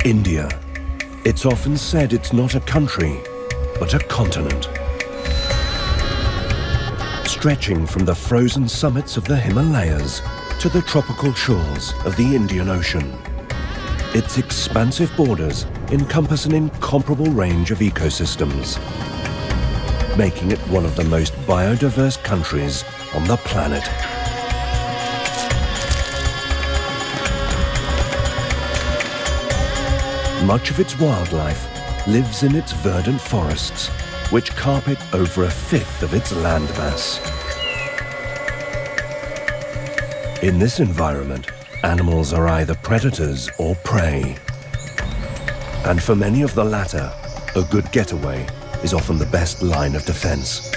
India. It's often said it's not a country, but a continent. Stretching from the frozen summits of the Himalayas to the tropical shores of the Indian Ocean. Its expansive borders encompass an incomparable range of ecosystems, making it one of the most biodiverse countries on the planet. Much of its wildlife lives in its verdant forests, which carpet over a fifth of its landmass. In this environment, animals are either predators or prey. And for many of the latter, a good getaway is often the best line of defense.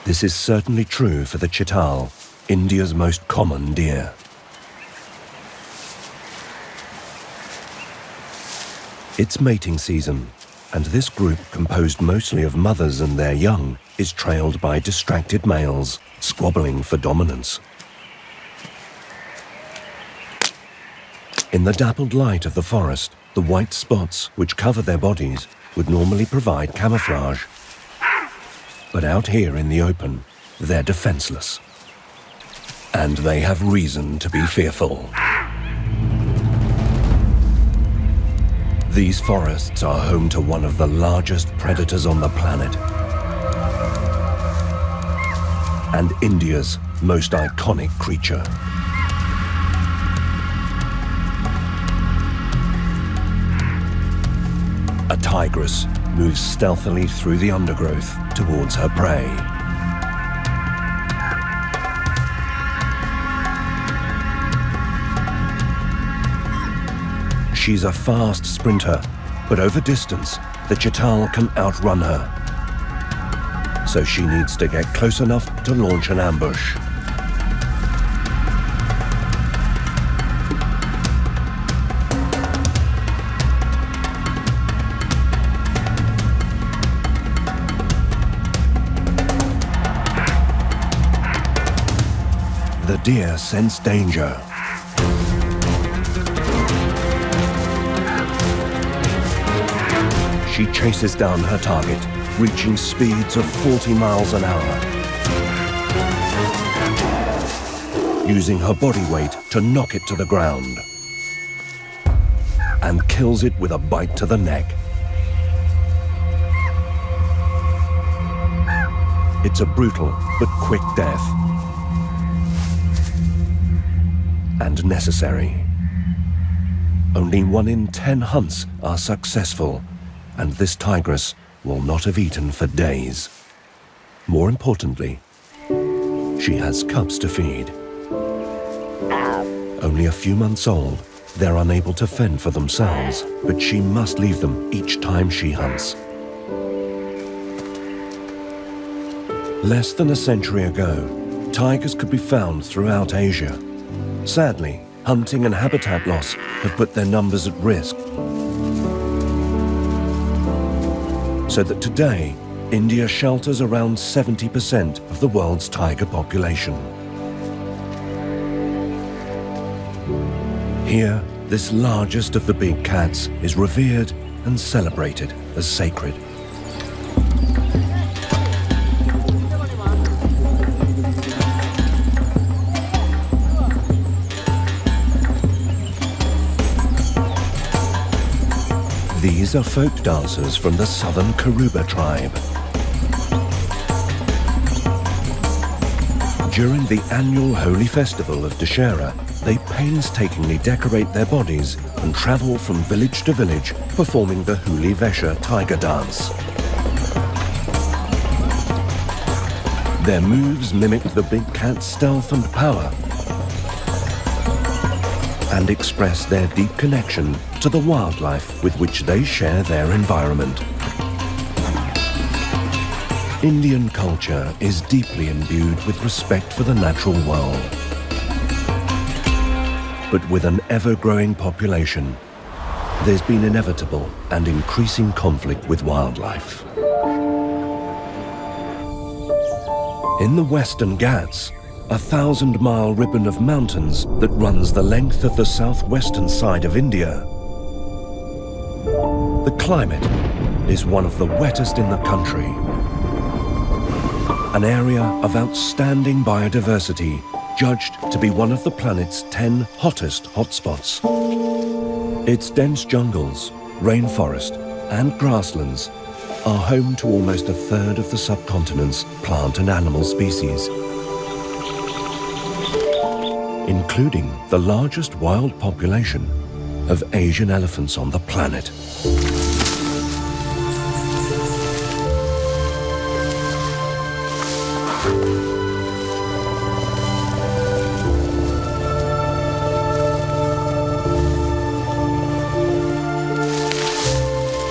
This is certainly true for the cheetah, India's most common deer. It's mating season, and this group, composed mostly of mothers and their young, is trailed by distracted males, squabbling for dominance. In the dappled light of the forest, the white spots which cover their bodies would normally provide camouflage. But out here in the open, they're defenseless. And they have reason to be fearful. These forests are home to one of the largest predators on the planet, and India's most iconic creature. A tigress moves stealthily through the undergrowth towards her prey. She's a fast sprinter, but over distance, the cheetah can outrun her. So she needs to get close enough to launch an ambush. The deer sense danger. She chases down her target, reaching speeds of 40 miles an hour. Using her body weight to knock it to the ground. And kills it with a bite to the neck. It's a brutal but quick death. And necessary. Only 1 in 10 hunts are successful, and this tigress will not have eaten for days. More importantly, she has cubs to feed. Only a few months old, they're unable to fend for themselves, but she must leave them each time she hunts. Less than a century ago, tigers could be found throughout Asia. Sadly, hunting and habitat loss have put their numbers at risk. So that today, India shelters around 70% of the world's tiger population. Here, this largest of the big cats is revered and celebrated as sacred. These are folk dancers from the southern Karuba tribe. During the annual holy festival of Dussehra, they painstakingly decorate their bodies and travel from village to village performing the Huli Vesha tiger dance. Their moves mimic the big cat's stealth and power and express their deep connection to the wildlife with which they share their environment. Indian culture is deeply imbued with respect for the natural world. But with an ever-growing population, there's been inevitable and increasing conflict with wildlife. In the Western Ghats, a 1,000-mile ribbon of mountains that runs the length of the southwestern side of India. The climate is one of the wettest in the country. An area of outstanding biodiversity, judged to be one of the planet's 10 hottest hotspots. Its dense jungles, rainforest, and grasslands are home to almost a third of the subcontinent's plant and animal species, including the largest wild population of Asian elephants on the planet.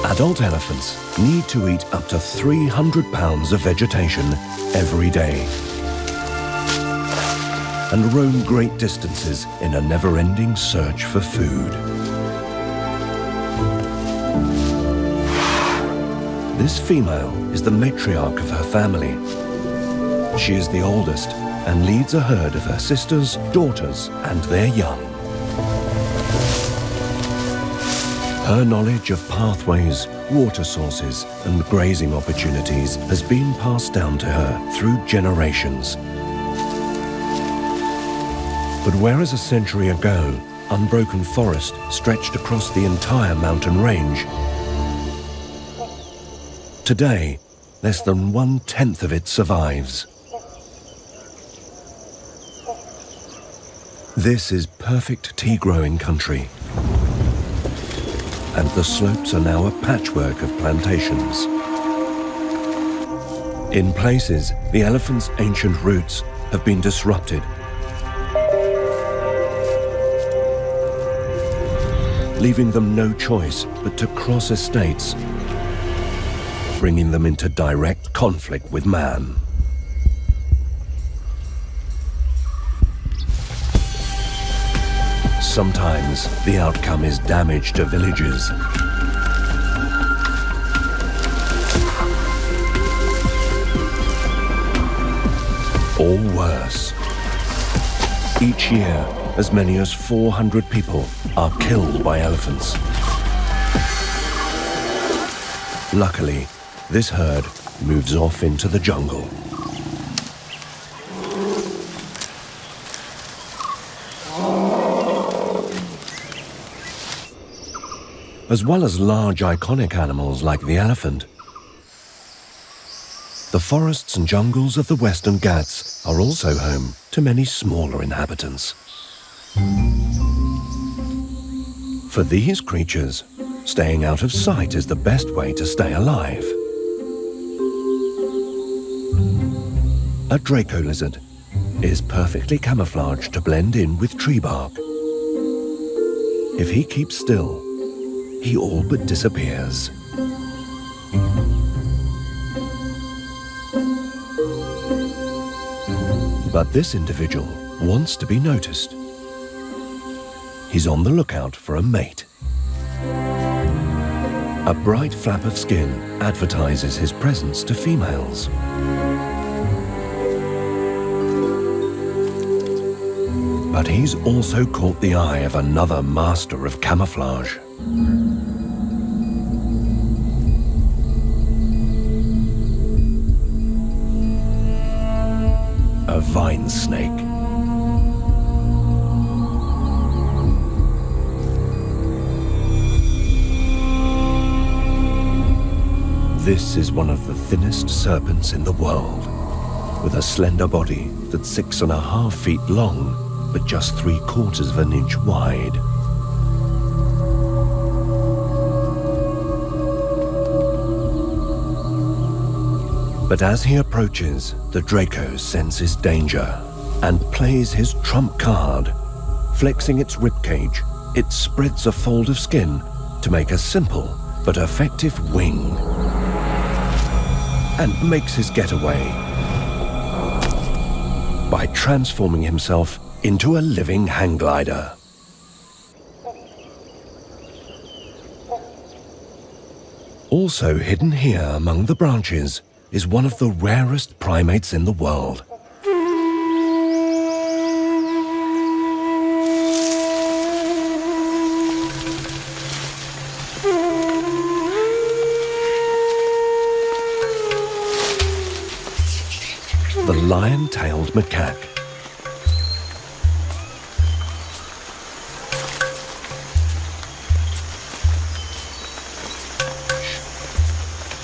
Adult elephants need to eat up to 300 pounds of vegetation every day and roam great distances in a never-ending search for food. This female is the matriarch of her family. She is the oldest and leads a herd of her sisters, daughters, and their young. Her knowledge of pathways, water sources, and grazing opportunities has been passed down to her through generations. But whereas a century ago, unbroken forest stretched across the entire mountain range, today, less than 1/10 of it survives. This is perfect tea-growing country, and the slopes are now a patchwork of plantations. In places, the elephants' ancient routes have been disrupted, leaving them no choice but to cross estates, bringing them into direct conflict with man. Sometimes the outcome is damage to villages. Or worse. Each year, as many as 400 people are killed by elephants. Luckily, this herd moves off into the jungle. As well as large iconic animals like the elephant, the forests and jungles of the Western Ghats are also home to many smaller inhabitants. For these creatures, staying out of sight is the best way to stay alive. A Draco lizard is perfectly camouflaged to blend in with tree bark. If he keeps still, he all but disappears. But this individual wants to be noticed. He's on the lookout for a mate. A bright flap of skin advertises his presence to females. But he's also caught the eye of another master of camouflage. A vine snake. This is one of the thinnest serpents in the world, with a slender body that's 6.5 feet long, but just 3/4 of an inch wide. But as he approaches, the Draco senses danger and plays his trump card. Flexing its ribcage, it spreads a fold of skin to make a simple but effective wing, and makes his getaway by transforming himself into a living hang glider. Also hidden here among the branches is one of the rarest primates in the world. lion-tailed macaque.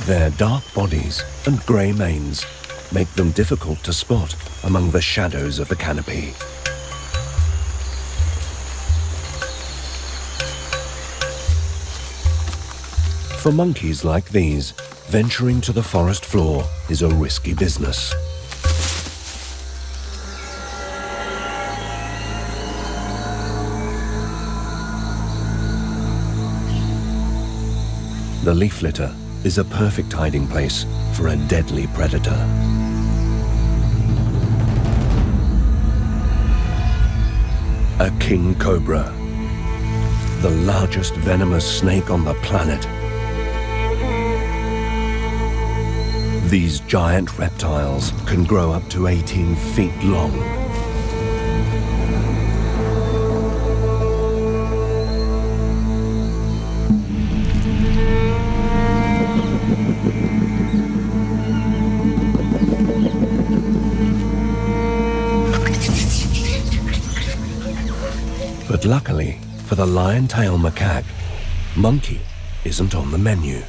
Their dark bodies and grey manes make them difficult to spot among the shadows of the canopy. For monkeys like these, venturing to the forest floor is a risky business. The leaf litter is a perfect hiding place for a deadly predator. A king cobra, the largest venomous snake on the planet. These giant reptiles can grow up to 18 feet long. But luckily for the lion-tail macaque, monkey isn't on the menu.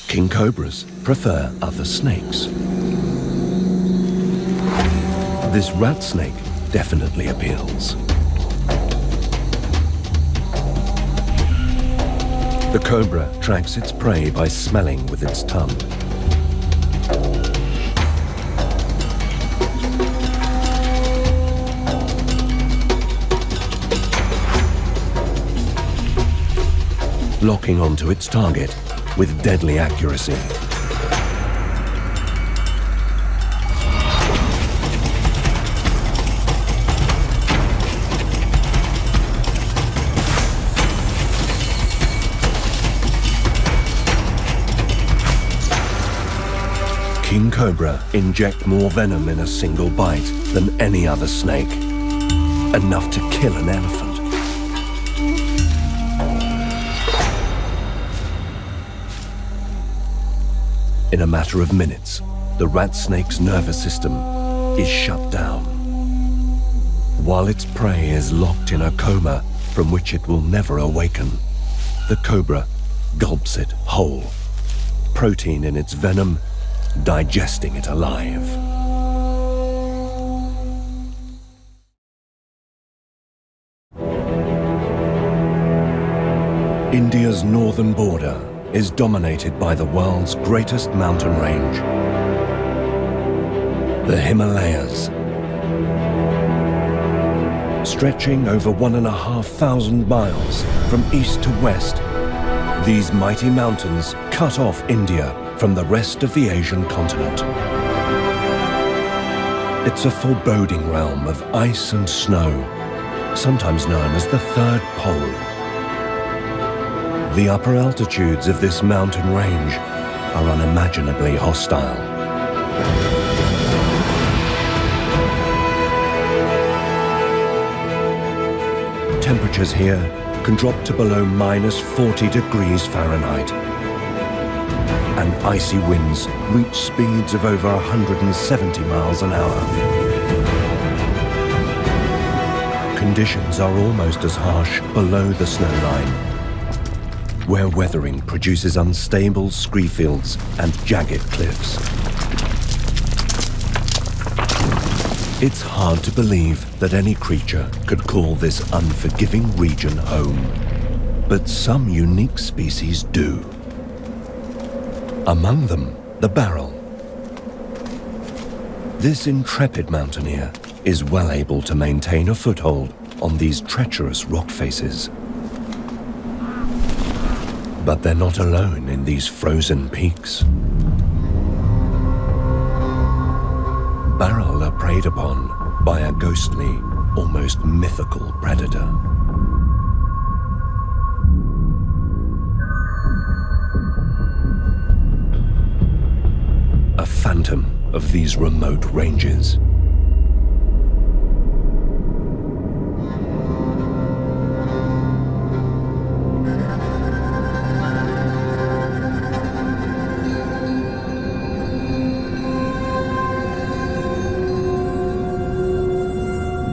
King cobras prefer other snakes. This rat snake definitely appeals. The cobra tracks its prey by smelling with its tongue. Locking onto its target with deadly accuracy. King cobra inject more venom in a single bite than any other snake. Enough to kill an elephant. In a matter of minutes, the rat snake's nervous system is shut down. While its prey is locked in a coma from which it will never awaken, the cobra gulps it whole, protein in its venom digesting it alive. India's northern border is dominated by the world's greatest mountain range, the Himalayas. Stretching over 1,500 miles from east to west, these mighty mountains cut off India from the rest of the Asian continent. It's a foreboding realm of ice and snow, sometimes known as the Third Pole. The upper altitudes of this mountain range are unimaginably hostile. Temperatures here can drop to below -40 degrees Fahrenheit, and icy winds reach speeds of over 170 miles an hour. Conditions are almost as harsh below the snow line, where weathering produces unstable scree fields and jagged cliffs. It's hard to believe that any creature could call this unforgiving region home, but some unique species do. Among them, the barrel. This intrepid mountaineer is well able to maintain a foothold on these treacherous rock faces. But they're not alone in these frozen peaks. Barrel are preyed upon by a ghostly, almost mythical predator. A phantom of these remote ranges.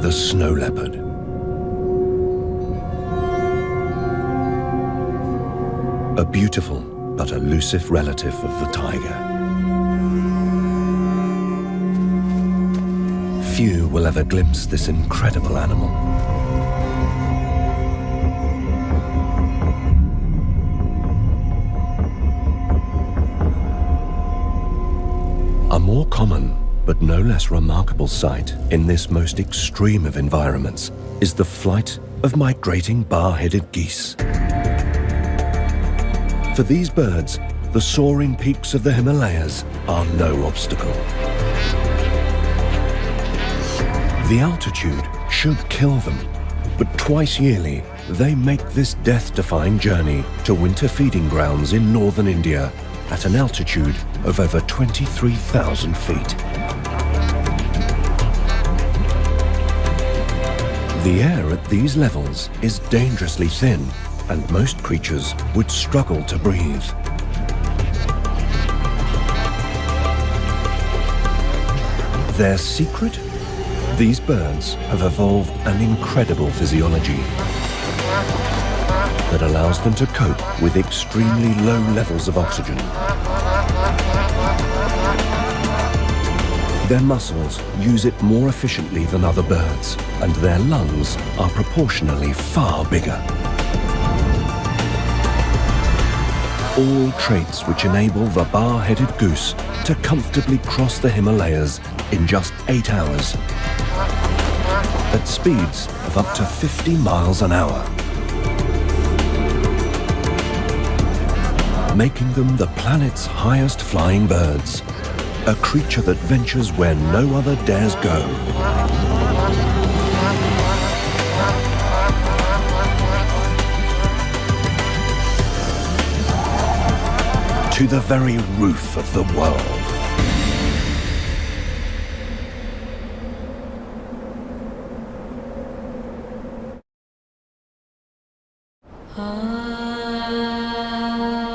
the snow leopard. A beautiful but elusive relative of the tiger. Few will ever glimpse this incredible animal. A more common but no less remarkable sight in this most extreme of environments is the flight of migrating bar-headed geese. For these birds, the soaring peaks of the Himalayas are no obstacle. The altitude should kill them, but twice yearly they make this death-defying journey to winter feeding grounds in northern India at an altitude of over 23,000 feet. The air at these levels is dangerously thin, and most creatures would struggle to breathe. Their secret? These birds have evolved an incredible physiology that allows them to cope with extremely low levels of oxygen. Their muscles use it more efficiently than other birds, and their lungs are proportionally far bigger. All traits which enable the bar-headed goose to comfortably cross the Himalayas in just 8 hours at speeds of up to 50 miles an hour, making them the planet's highest flying birds, a creature that ventures where no other dares go. To the very roof of the world.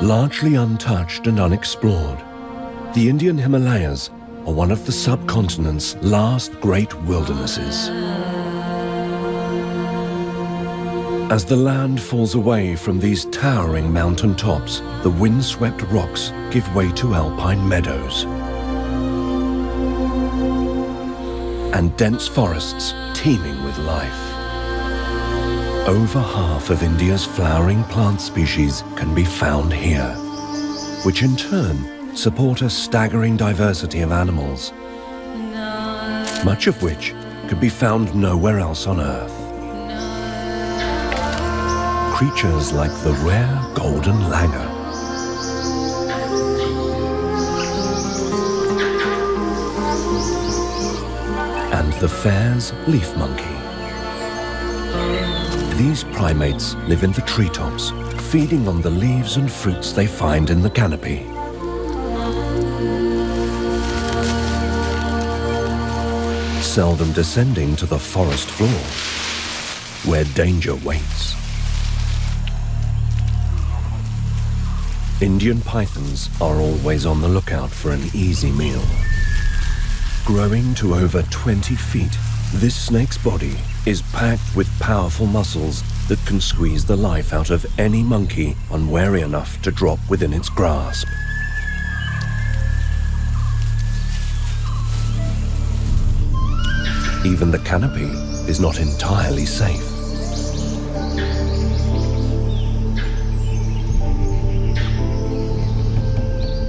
Largely untouched and unexplored, the Indian Himalayas are one of the subcontinent's last great wildernesses. As the land falls away from these towering mountain tops, the wind-swept rocks give way to alpine meadows and dense forests teeming with life. Over half of India's flowering plant species can be found here, which in turn support a staggering diversity of animals, much of which could be found nowhere else on Earth. Creatures like the rare golden langur, and the Fair's leaf monkey. These primates live in the treetops, feeding on the leaves and fruits they find in the canopy. Seldom descending to the forest floor, where danger waits. Indian pythons are always on the lookout for an easy meal. Growing to over 20 feet, this snake's body is packed with powerful muscles that can squeeze the life out of any monkey unwary enough to drop within its grasp. Even the canopy is not entirely safe.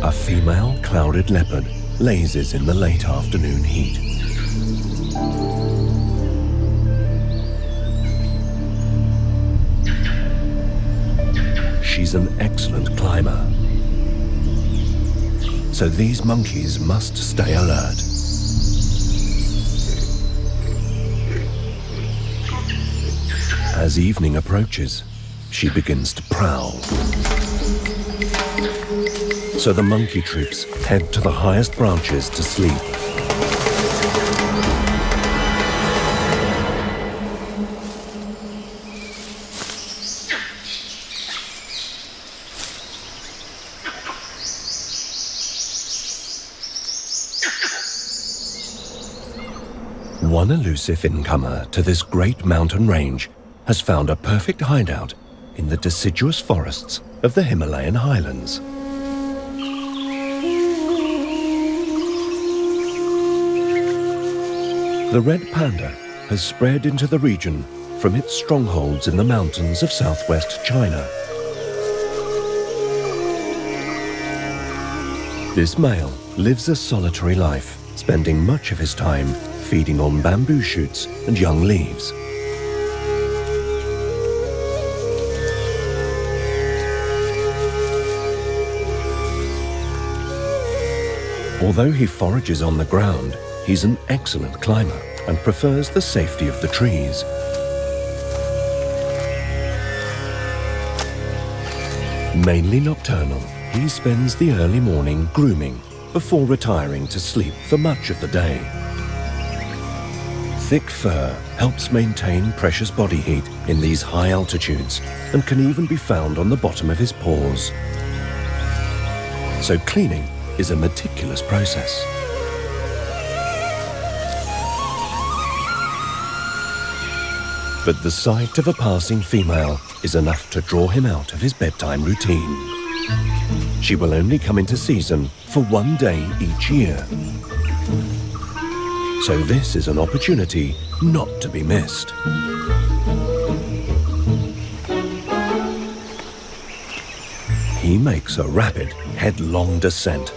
A female clouded leopard lazes in the late afternoon heat. She's an excellent climber, so these monkeys must stay alert. As evening approaches, she begins to prowl. So the monkey troops head to the highest branches to sleep. One elusive incomer to this great mountain range has found a perfect hideout in the deciduous forests of the Himalayan highlands. The red panda has spread into the region from its strongholds in the mountains of southwest China. This male lives a solitary life, spending much of his time feeding on bamboo shoots and young leaves. Although he forages on the ground, he's an excellent climber and prefers the safety of the trees. Mainly nocturnal, he spends the early morning grooming before retiring to sleep for much of the day. Thick fur helps maintain precious body heat in these high altitudes and can even be found on the bottom of his paws. So cleaning is a meticulous process. But the sight of a passing female is enough to draw him out of his bedtime routine. She will only come into season for one day each year. So this is an opportunity not to be missed. He makes a rapid, headlong descent.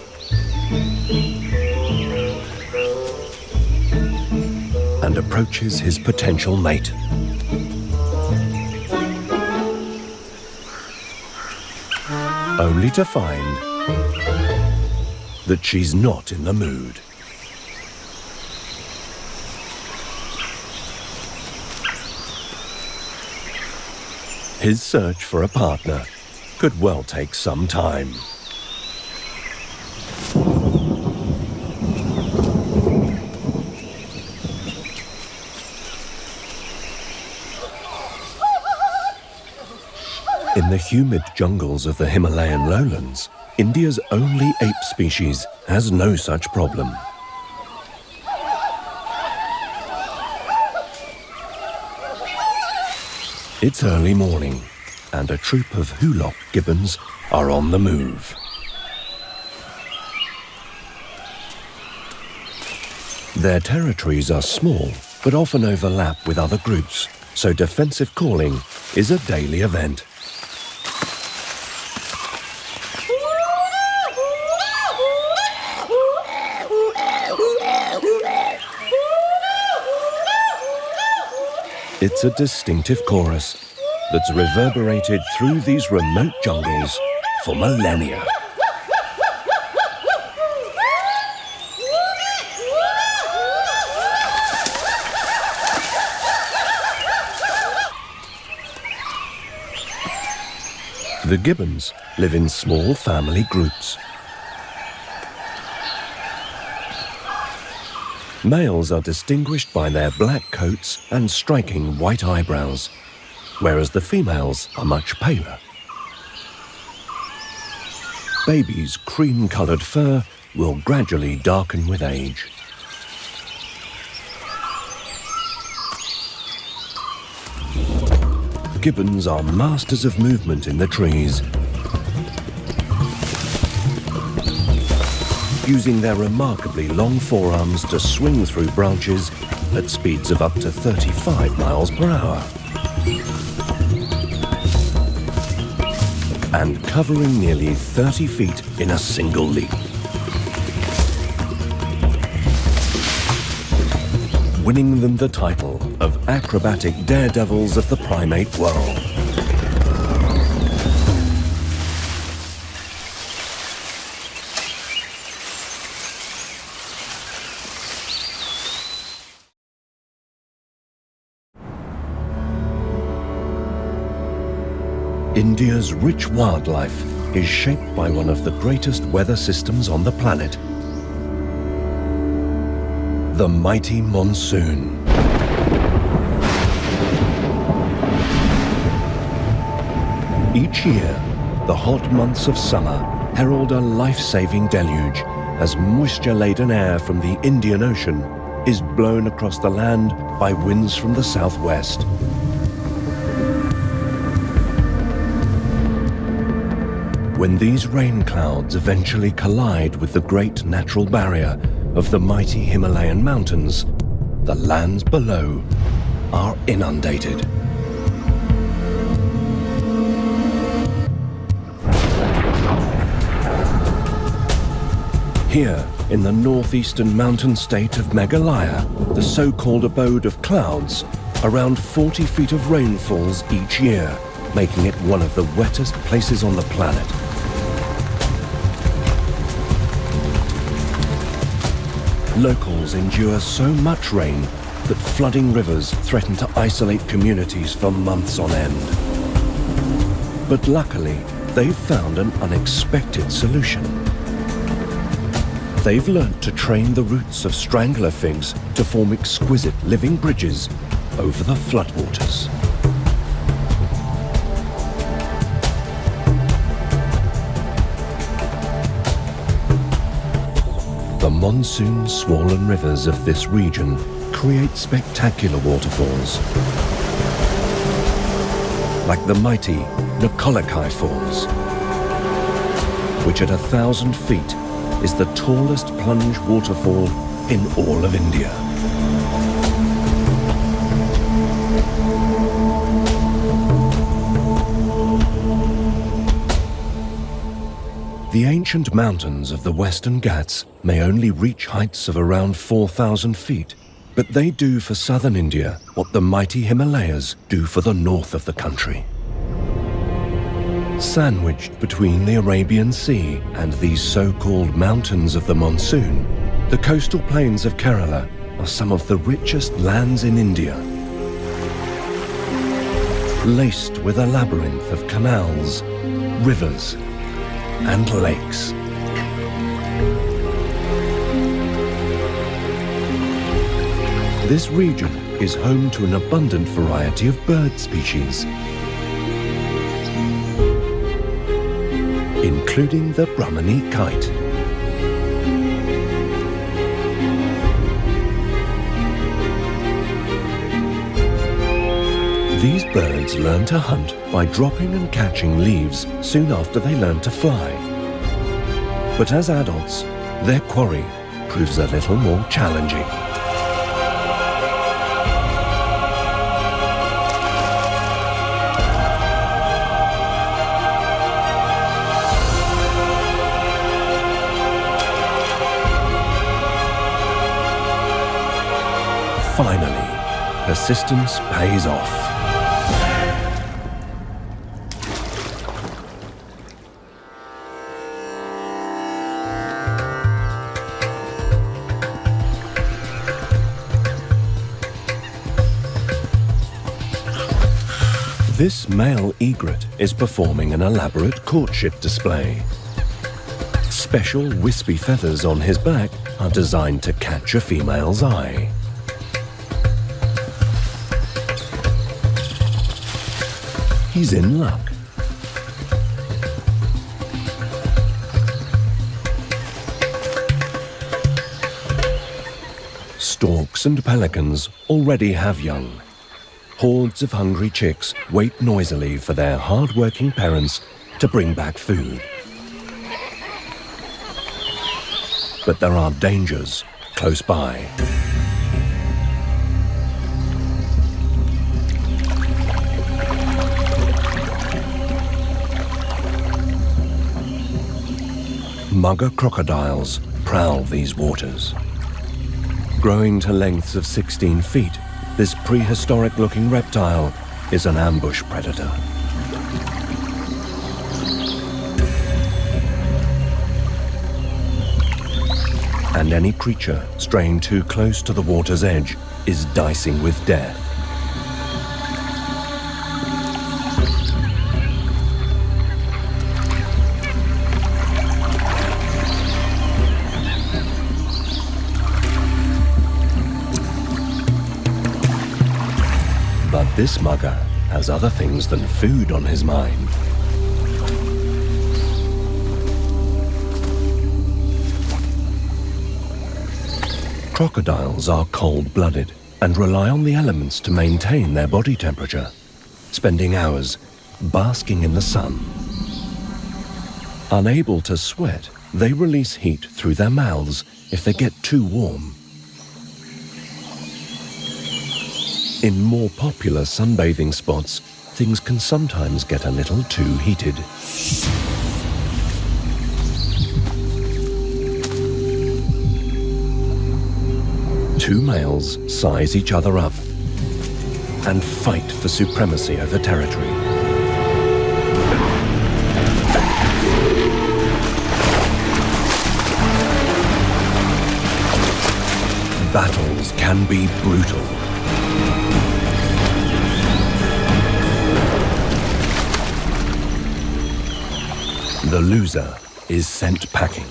And approaches his potential mate. Only to find that she's not in the mood. His search for a partner could well take some time. In the humid jungles of the Himalayan lowlands, India's only ape species has no such problem. It's early morning, and a troop of hoolock gibbons are on the move. Their territories are small, but often overlap with other groups, so defensive calling is a daily event. It's a distinctive chorus that's reverberated through these remote jungles for millennia. The gibbons live in small family groups. Males are distinguished by their black coats and striking white eyebrows, whereas the females are much paler. Babies' cream-colored fur will gradually darken with age. Gibbons are masters of movement in the trees, using their remarkably long forearms to swing through branches at speeds of up to 35 miles per hour. And covering nearly 30 feet in a single leap. Winning them the title of acrobatic daredevils of the primate world. India's rich wildlife is shaped by one of the greatest weather systems on the planet. The mighty monsoon. Each year, the hot months of summer herald a life-saving deluge as moisture-laden air from the Indian Ocean is blown across the land by winds from the southwest. When these rain clouds eventually collide with the great natural barrier of the mighty Himalayan mountains, the lands below are inundated. Here, in the northeastern mountain state of Meghalaya, the so-called abode of clouds, around 40 feet of rain falls each year, making it one of the wettest places on the planet. Locals endure so much rain that flooding rivers threaten to isolate communities for months on end. But luckily, they've found an unexpected solution. They've learnt to train the roots of strangler figs to form exquisite living bridges over the floodwaters. The monsoon-swollen rivers of this region create spectacular waterfalls, like the mighty Nokolakai Falls, which at 1,000 feet is the tallest plunge waterfall in all of India. The ancient mountains of the Western Ghats may only reach heights of around 4,000 feet, but they do for southern India what the mighty Himalayas do for the north of the country. Sandwiched between the Arabian Sea and these so-called mountains of the monsoon, the coastal plains of Kerala are some of the richest lands in India. Laced with a labyrinth of canals, rivers, and lakes. This region is home to an abundant variety of bird species, including the Brahmini kite. These birds learn to hunt by dropping and catching leaves soon after they learn to fly. But as adults, their quarry proves a little more challenging. Finally, persistence pays off. This male egret is performing an elaborate courtship display. Special wispy feathers on his back are designed to catch a female's eye. He's in luck. Storks and pelicans already have young. Hordes of hungry chicks wait noisily for their hard-working parents to bring back food. But there are dangers close by. Mugger crocodiles prowl these waters. Growing to lengths of 16 feet, this prehistoric-looking reptile is an ambush predator. And any creature straying too close to the water's edge is dicing with death. But this mugger has other things than food on his mind. Crocodiles are cold-blooded and rely on the elements to maintain their body temperature, spending hours basking in the sun. Unable to sweat, they release heat through their mouths if they get too warm. In more popular sunbathing spots, things can sometimes get a little too heated. Two males size each other up and fight for supremacy over territory. Battles can be brutal. The loser is sent packing.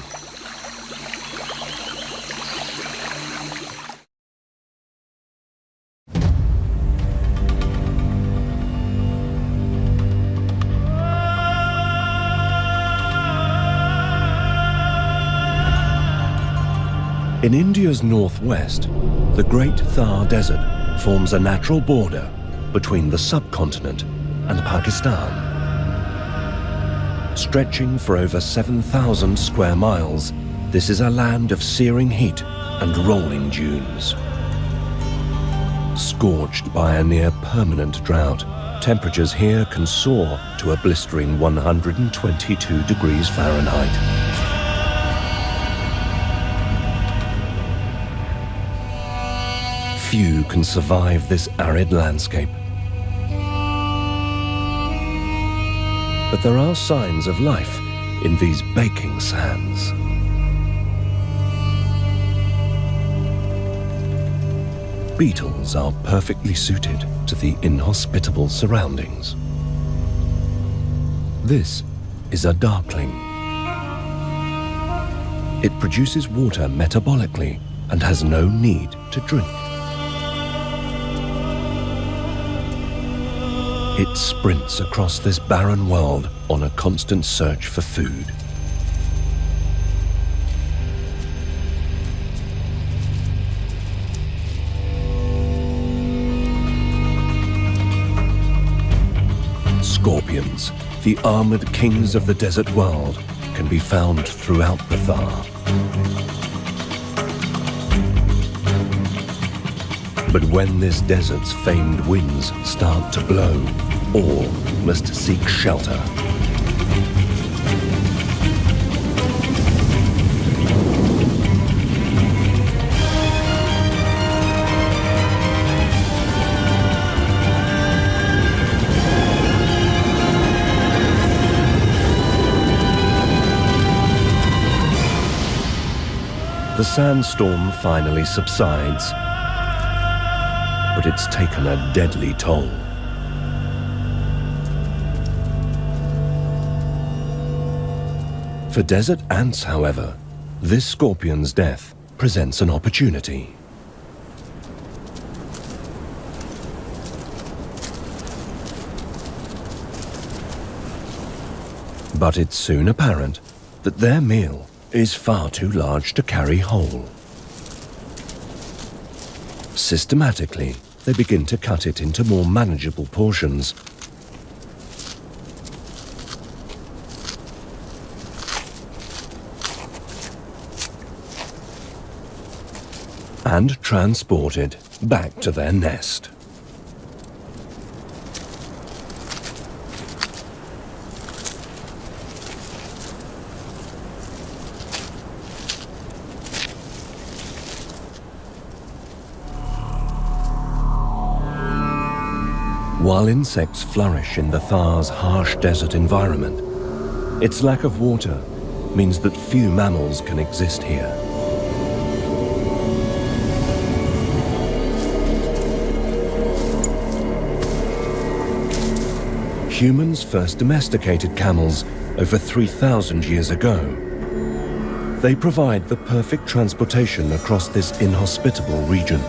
In India's northwest, the Great Thar Desert forms a natural border between the subcontinent and Pakistan. Stretching for over 7,000 square miles, this is a land of searing heat and rolling dunes. Scorched by a near-permanent drought, temperatures here can soar to a blistering 122 degrees Fahrenheit. Few can survive this arid landscape. But there are signs of life in these baking sands. Beetles are perfectly suited to the inhospitable surroundings. This is a darkling. It produces water metabolically and has no need to drink. It sprints across this barren world on a constant search for food. Scorpions, the armored kings of the desert world, can be found throughout the Thar. But when this desert's famed winds start to blow, all must seek shelter. The sandstorm finally subsides, but it's taken a deadly toll. For desert ants, however, this scorpion's death presents an opportunity. But it's soon apparent that their meal is far too large to carry whole. Systematically, they begin to cut it into more manageable portions. And transport it back to their nest. While insects flourish in the Thar's harsh desert environment, its lack of water means that few mammals can exist here. Humans first domesticated camels over 3,000 years ago. They provide the perfect transportation across this inhospitable region.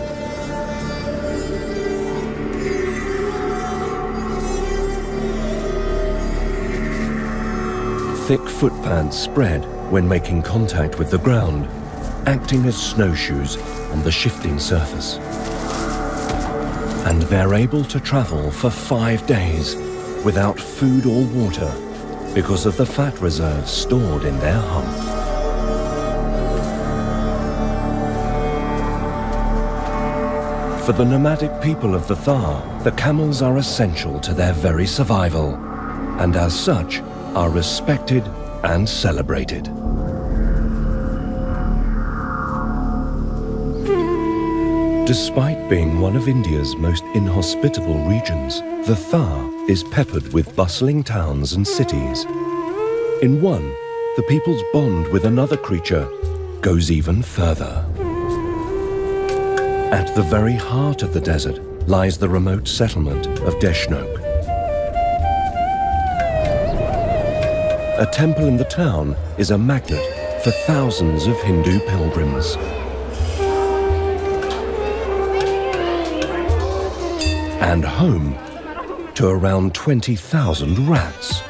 Thick footpads spread when making contact with the ground, acting as snowshoes on the shifting surface. And they're able to travel for 5 days without food or water because of the fat reserves stored in their hump. For the nomadic people of the Thar, the camels are essential to their very survival, and as such are respected and celebrated. Despite being one of India's most inhospitable regions, the Thar is peppered with bustling towns and cities. In one, the people's bond with another creature goes even further. At the very heart of the desert lies the remote settlement of Deshnok. A temple in the town is a magnet for thousands of Hindu pilgrims. And home to around 20,000 rats.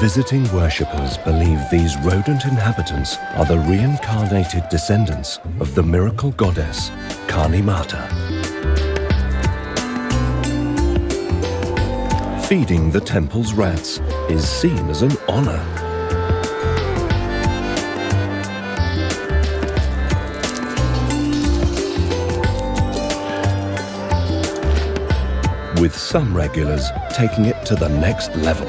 Visiting worshippers believe these rodent inhabitants are the reincarnated descendants of the miracle goddess Kali Mata. Feeding the temple's rats is seen as an honor. With some regulars taking it to the next level.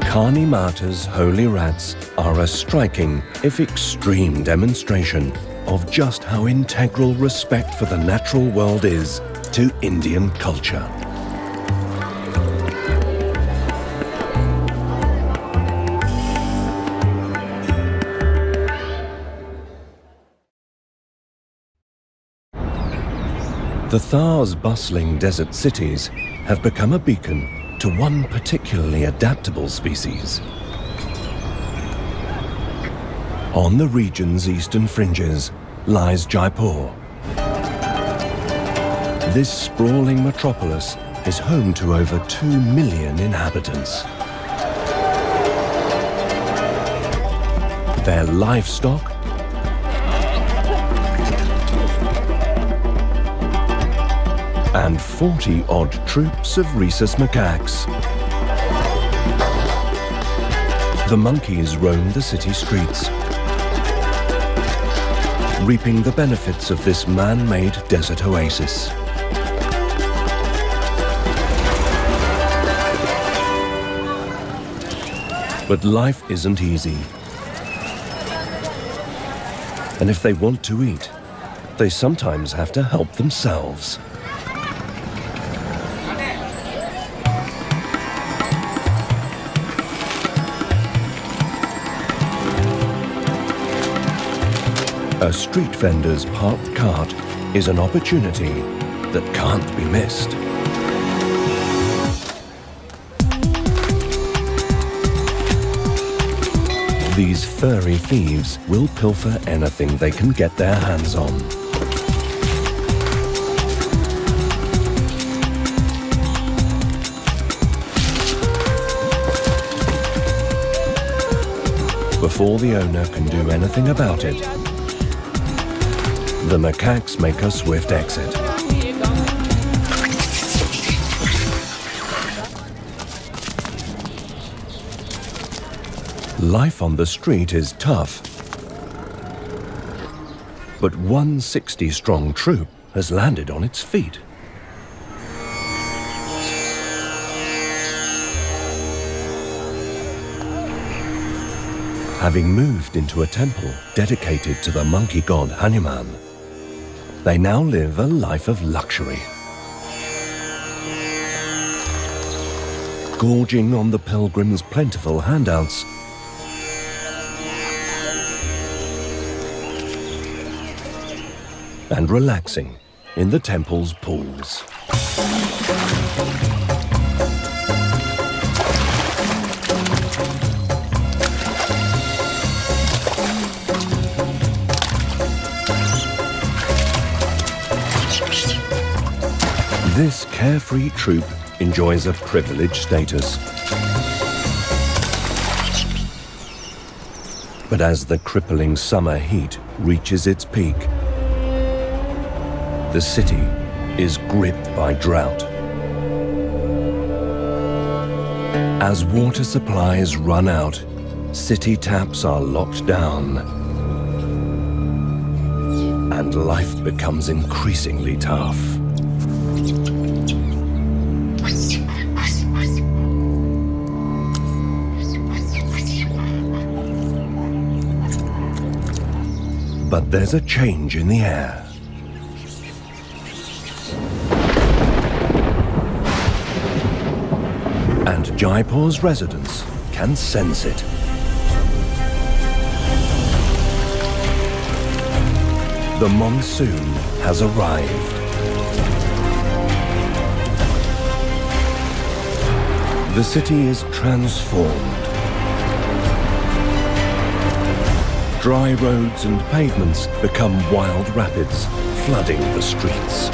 Kali Mata's holy rats are a striking, if extreme, demonstration of just how integral respect for the natural world is to Indian culture. The Thar's bustling desert cities have become a beacon to one particularly adaptable species. On the region's eastern fringes lies Jaipur. This sprawling metropolis is home to over 2 million inhabitants. Their livestock, and 40-odd troops of rhesus macaques. The monkeys roam the city streets, reaping the benefits of this man-made desert oasis. But life isn't easy. And if they want to eat, they sometimes have to help themselves. A street vendor's parked cart is an opportunity that can't be missed. These furry thieves will pilfer anything they can get their hands on. Before the owner can do anything about it, the macaques make a swift exit. Life on the street is tough, but one 60-strong troop has landed on its feet. Having moved into a temple dedicated to the monkey god Hanuman, they now live a life of luxury. Gorging on the pilgrims' plentiful handouts, and relaxing in the temple's pools. This carefree troop enjoys a privileged status. But as the crippling summer heat reaches its peak, the city is gripped by drought. As water supplies run out, city taps are locked down, and life becomes increasingly tough. But there's a change in the air. And Jaipur's residents can sense it. The monsoon has arrived. The city is transformed. Dry roads and pavements become wild rapids, flooding the streets.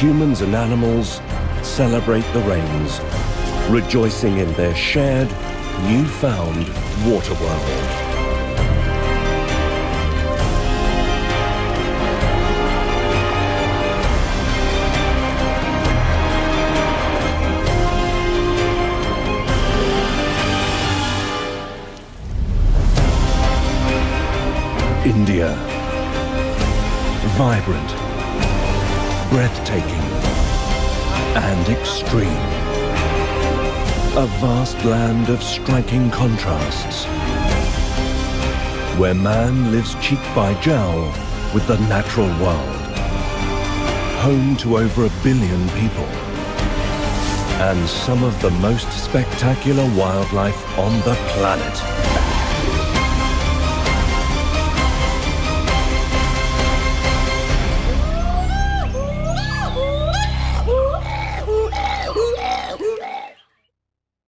Humans and animals celebrate the rains, rejoicing in their shared, newfound water world. India. Vibrant, breathtaking, and extreme. A vast land of striking contrasts, where man lives cheek-by-jowl with the natural world. Home to over 1 billion people, and some of the most spectacular wildlife on the planet.